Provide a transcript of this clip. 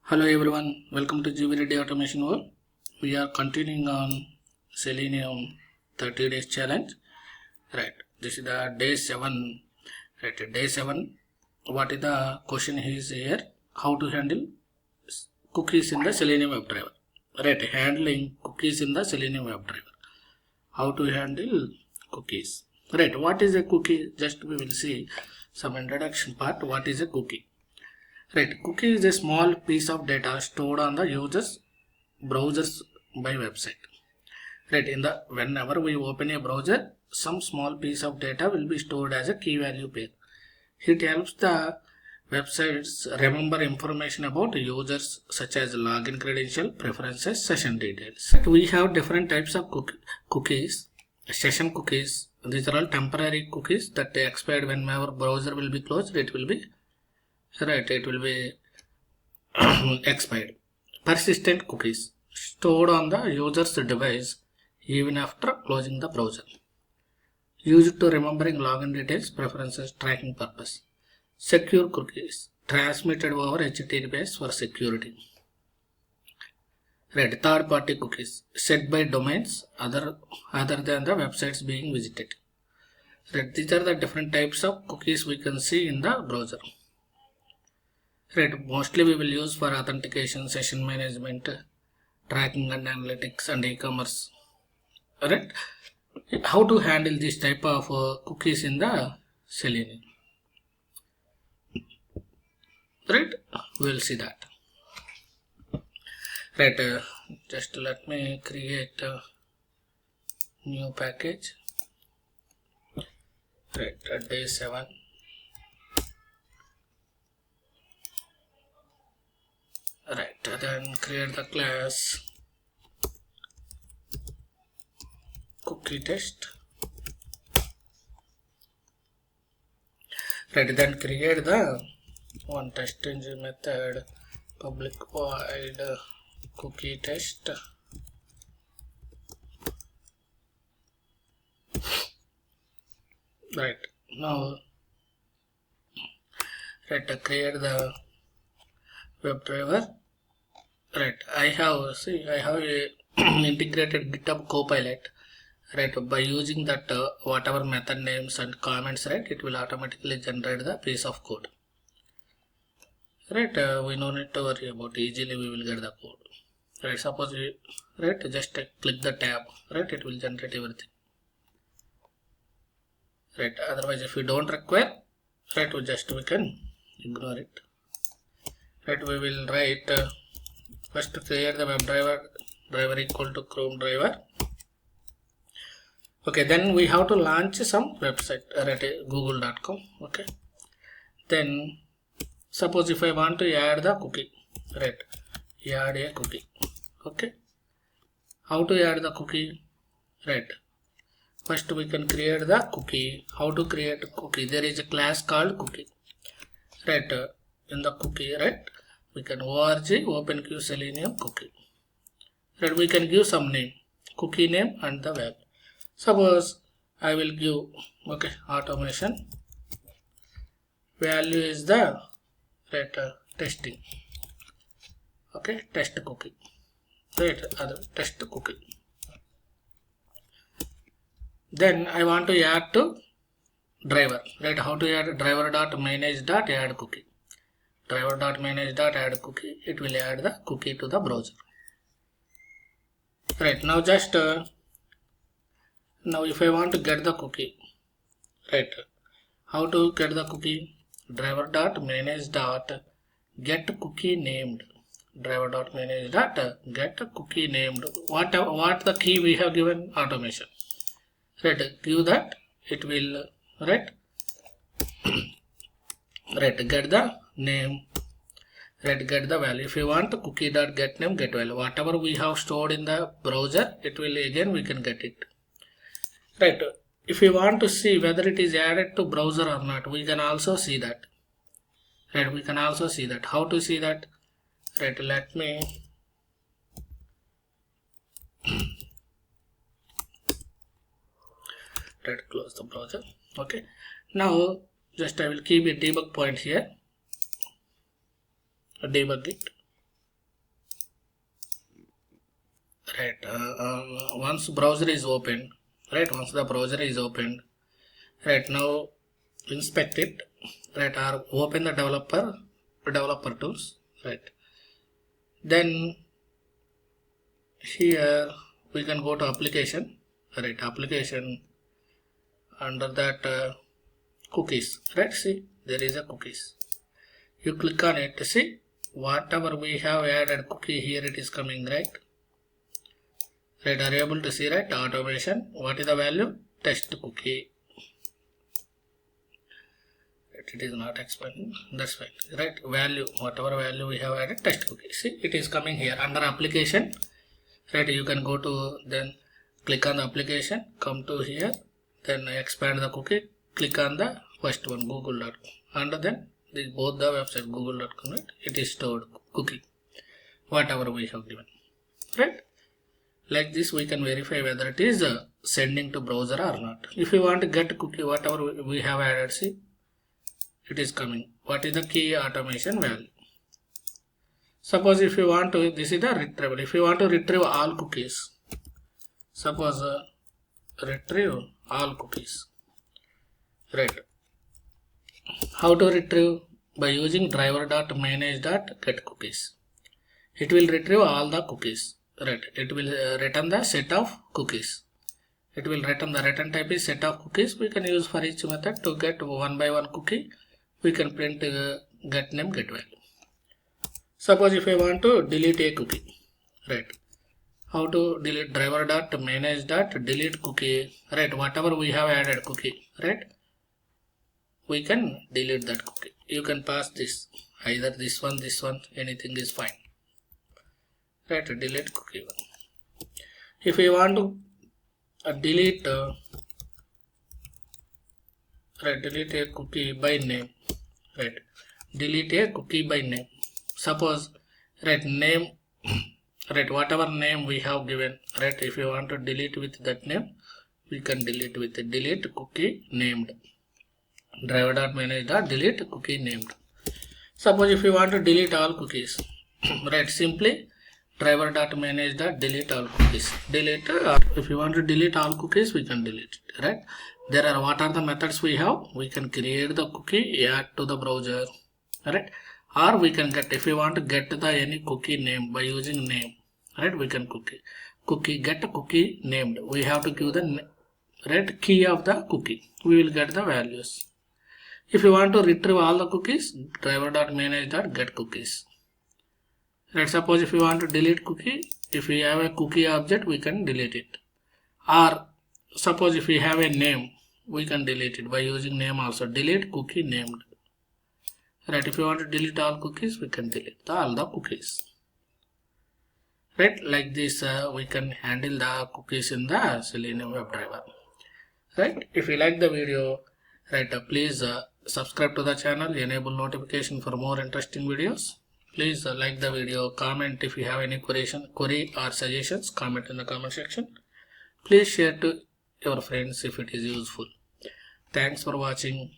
Hello everyone, welcome to GVReady Automation World. We are continuing on Selenium 30 days challenge. Right, this is the day 7. Right, day 7. What is the question is here? How to handle cookies in the Selenium WebDriver. Right, handling cookies in the Selenium WebDriver. How to handle cookies. Right, what is a cookie? Just we will see some introduction part. What is a cookie? Right, cookie is a small piece of data stored on the user's browsers by website. Right, whenever we open a browser, some small piece of data will be stored as a key value pair. It helps the websites remember information about users such as login credential, preferences, session details. We have different types of cookies. Session cookies, these are all temporary cookies that expired when our browser will be closed. It will be expired. Persistent cookies stored on the user's device even after closing the browser, used to remembering login details, preferences, tracking purpose. Secure cookies transmitted over HTTPS for security. Right, third party cookies set by domains other than the websites being visited. Right, these are the different types of cookies we can see in the browser. Right, mostly we will use for authentication, session management, tracking and analytics, and e-commerce. Right, how to handle this type of cookies in the Selenium? Right, we'll see that. Right, just let me create a new package. Right, day 7. Right, then create the class cookie test. Right, then create the one test engine method, public void cookie test. Right, now create the WebDriver. Right, I have a integrated GitHub Copilot. Right, by using that whatever method names and comments, right, it will automatically generate the piece of code. Right, we no need to worry about, easily we will get the code. Right, suppose we just click the tab, right, it will generate everything. Right, otherwise if we don't require, right, we can ignore it. Right, we will write first create the driver equal to Chrome driver. Okay, then we have to launch some website, right, google.com. okay, then suppose if I want to add the cookie, right, add a cookie. Okay, how to add the cookie? Right, first we can create the cookie. How to create a cookie? There is a class called cookie. Right, in the cookie, right, we can org openq selenium cookie. Right, we can give some name, cookie name and the value. Suppose I will give, okay, automation. Value is the testing. Okay, test cookie. Right, other test cookie. Then I want to add to driver. Right, how to add driver.manage.add cookie. Driver.manage.add cookie. It will add the cookie to the browser. Right, now just now if I want to get the cookie, right, how to get the cookie? Driver.manage.get cookie named. Driver.manage.get cookie named. What the key we have given? Automation. Right, give that, it will right get the name, right, get the value. If you want cookie.get name, get value, whatever we have stored in the browser, it will again we can get it. Right, if we want to see whether it is added to browser or not, we can also see that. Right, we can also see that. How to see that? Right, let me close the browser. Okay, now just I will keep a debug point here, debug it. right? Once browser is opened, right? Once the browser is opened, right, now inspect it, right, or open the developer tools, right? Then here we can go to application, right? Application, under that cookies, right? See, there is a cookies. You click on it, see whatever we have added cookie here, it is coming, right? Right, are you able to see, right? Automation, what is the value? Test cookie. Right, it is not expanding, that's fine, right? Value, whatever value we have added, test cookie. See, it is coming here under application, right? You can go to, then click on the application, come to here, then expand the cookie, click on the first one, google.com, and then both the website google.com, right? It is stored cookie, whatever we have given, right? Like this we can verify whether it is sending to browser or not. If you want to get cookie, whatever we have added, see, it is coming. What is the key automation value? Suppose if you want to, this is the retrieval. If you want to retrieve all cookies, suppose retrieve all cookies, right? How to retrieve? By using driver.manage.getCookies. It will retrieve all the cookies, right? It will return the set of cookies. It will return the return type is set of cookies. We can use for each method to get one by one cookie. We can print get name, get value. Suppose if I want to delete a cookie, right? How to delete? Driver.manage.delete cookie, right? Whatever we have added cookie, right? We can delete that cookie. You can pass this, either this one, anything is fine, right? Delete cookie one. If we want to delete right, delete a cookie by name, right? Delete a cookie by name. Suppose, right, name, right, whatever name we have given, right? If you want to delete with that name, we can delete with delete cookie named. Driver.manage.delete cookie named. Suppose if you want to delete all cookies, right, simply driver.manage.delete all cookies. Delete, if you want to delete all cookies, we can delete it, right? There are, what are the methods we have? We can create the cookie, add to the browser, right? Or we can get, if you want to get the any cookie name by using name, right? We can cookie get a cookie named. We have to give the right key of the cookie. We will get the values. If you want to retrieve all the cookies, driver.manage.getCookies. Right, suppose if you want to delete cookie, if we have a cookie object, we can delete it. Or suppose if we have a name, we can delete it by using name also. Delete cookie named. Right, if you want to delete all cookies, we can delete all the cookies. Right, like this we can handle the cookies in the Selenium WebDriver. Right, if you like the video, right, please subscribe to the channel, enable notification for more interesting videos. Please like the video, comment if you have any query or suggestions, comment in the comment section. Please share to your friends if it is useful. Thanks for watching.